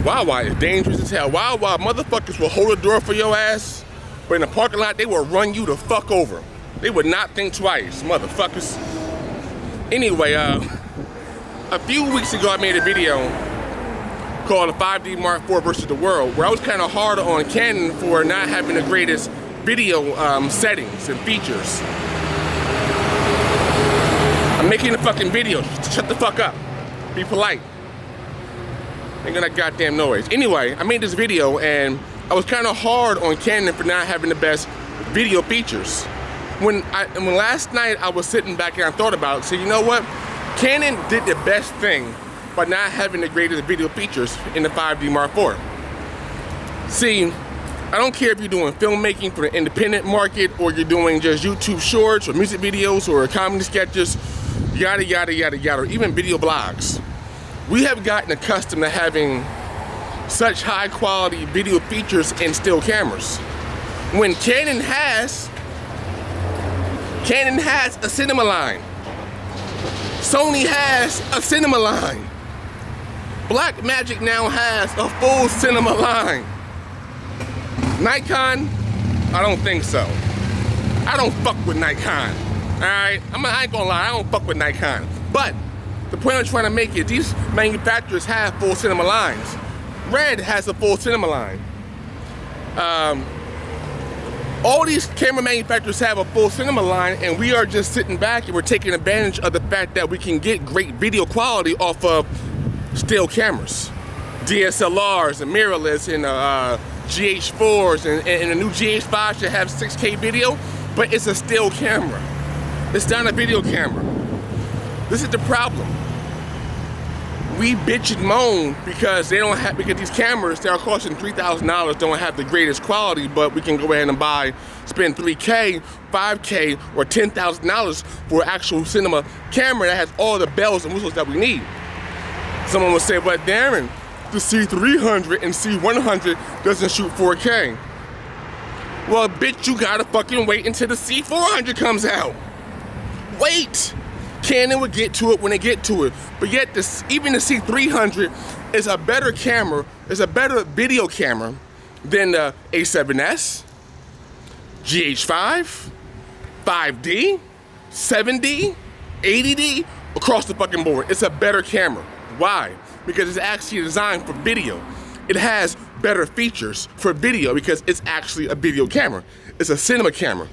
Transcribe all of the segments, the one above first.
Wawa is dangerous as hell. Wawa motherfuckers will hold the door for your ass, but in the parking lot, they will run you the fuck over. They would not think twice, motherfuckers. Anyway, a few weeks ago, I made a video called the 5D Mark IV versus the world, where I was kind of hard on Canon for not having the greatest video settings and features. I'm making a fucking video. Shut the fuck up. Be polite. Ain't gonna goddamn noise. Anyway, I made this video and I was kind of hard on Canon for not having the best video features. When last night I was sitting back and I thought about it, so you know what? Canon did the best thing by not having the greatest video features in the 5D Mark IV. See, I don't care if you're doing filmmaking for the independent market or you're doing just YouTube shorts or music videos or comedy sketches, yada, yada, yada, yada, or even video blogs. We have gotten accustomed to having such high quality video features in still cameras. When Canon has a cinema line. Sony has a cinema line. Blackmagic now has a full cinema line. Nikon, I don't think so. I don't fuck with Nikon. Alright? I ain't gonna lie, I don't fuck with Nikon. But the point I'm trying to make is these manufacturers have full cinema lines. Red has a full cinema line. All these camera manufacturers have a full cinema line, and we are just sitting back and we're taking advantage of the fact that we can get great video quality off of still cameras. DSLRs and mirrorless and GH4s and the new GH5 should have 6K video, but it's a still camera. It's not a video camera. This is the problem. We bitch and moan because because these cameras that are costing $3,000 don't have the greatest quality, but we can go ahead and spend $3K, $5K, or $10,000 for an actual cinema camera that has all the bells and whistles that we need. Someone will say, but Darren, the C300 and C100 doesn't shoot 4K. Well, bitch, you gotta fucking wait until the C400 comes out. Wait! Canon would get to it when they get to it. But yet, even the C300 is a better camera, is a better video camera than the A7S, GH5, 5D, 7D, 80D, across the fucking board. It's a better camera. Why? Because it's actually designed for video. It has better features for video because it's actually a video camera. It's a cinema camera.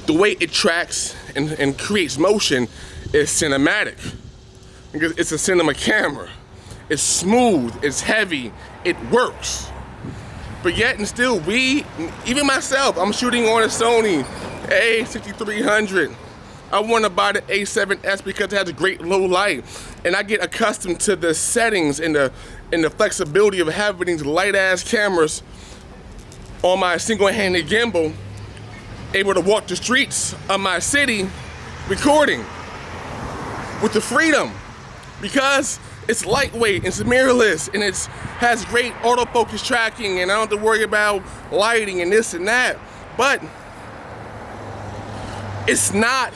The way it tracks and creates motion is cinematic because it's a cinema camera. It's smooth, it's heavy, it works. But yet and still, even myself, I'm shooting on a Sony a6300. I want to buy the A7S because it has a great low light, and I get accustomed to the settings and the flexibility of having these light ass cameras on my single-handed gimbal, able to walk the streets of my city recording with the freedom because it's lightweight, it's mirrorless, and it has great autofocus tracking, and I don't have to worry about lighting and this and that. But it's not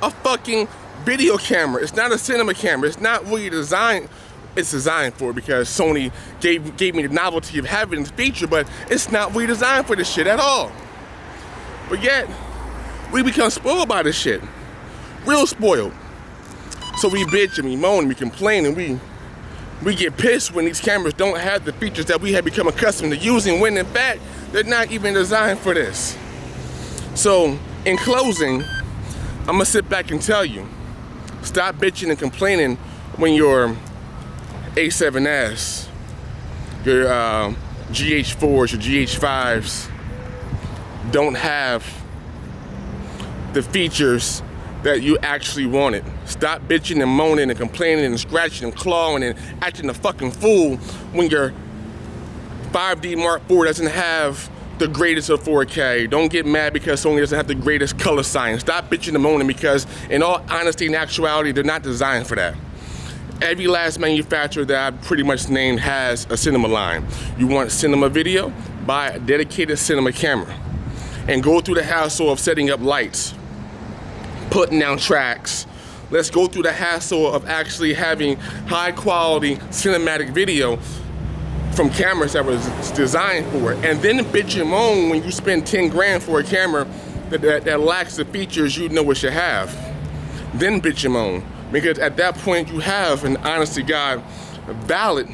a fucking video camera. It's not a cinema camera. It's not really designed. It's designed for because Sony gave me the novelty of having this feature, but it's not really designed for this shit at all. But yet, we become spoiled by this shit. Real spoiled. So we bitch and we moan and we complain and we get pissed when these cameras don't have the features that we have become accustomed to using, when in fact, they're not even designed for this. So, in closing, I'm gonna sit back and tell you, stop bitching and complaining when your A7S, your GH4s, your GH5s, don't have the features that you actually wanted. Stop bitching and moaning and complaining and scratching and clawing and acting a fucking fool when your 5D Mark IV doesn't have the greatest of 4K. Don't get mad because Sony doesn't have the greatest color science. Stop bitching and moaning because in all honesty and actuality, they're not designed for that. Every last manufacturer that I've pretty much named has a cinema line. You want cinema video? Buy a dedicated cinema camera and go through the hassle of setting up lights, putting down tracks. Let's go through the hassle of actually having high quality cinematic video from cameras that was designed for it. And then bitch and moan when you spend 10 grand for a camera that lacks the features you know it should have. Then bitch and moan. Because at that point you have an honest to God valid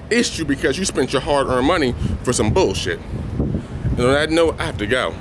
issue because you spent your hard-earned money for some bullshit. And on that note, I have to go.